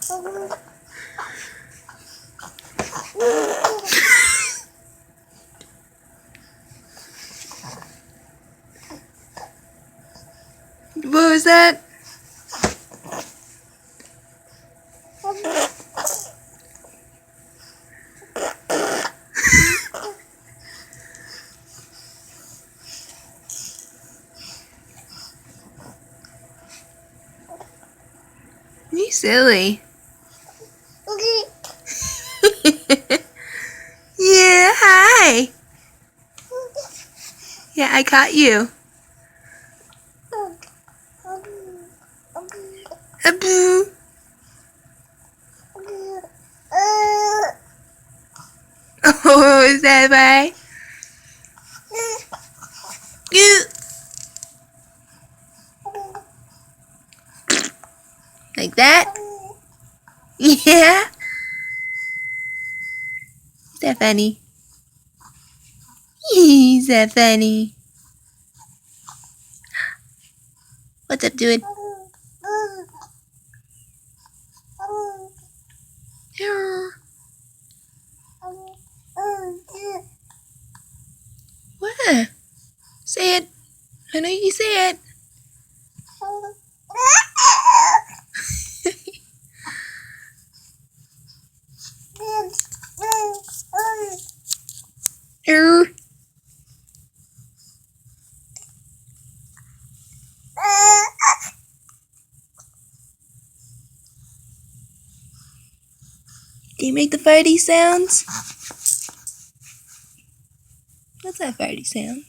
What was that? You silly. Yeah, hi. Yeah, I caught you. A boo. Oh, is that right? You. Like that? Yeah. Is that funny? Is that funny? What's up, dude? What? Say it. I know you say it. Do you make the farty sounds? What's that farty sound?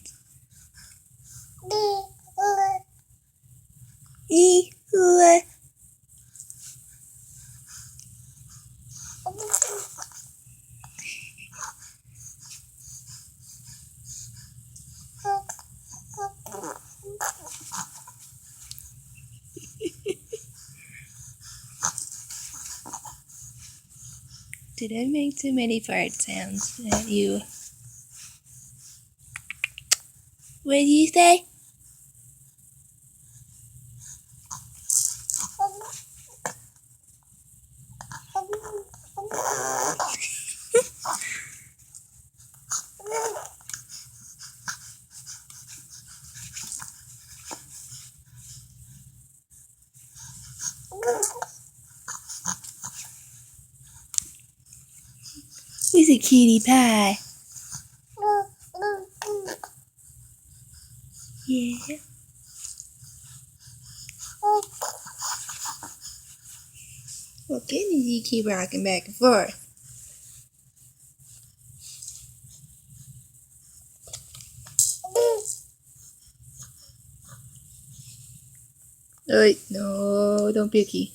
Did I make too many fart sounds at you? What do you say? Who's a cutie pie? Yeah. What good does he keep rocking back and forth? Wait, no, don't picky.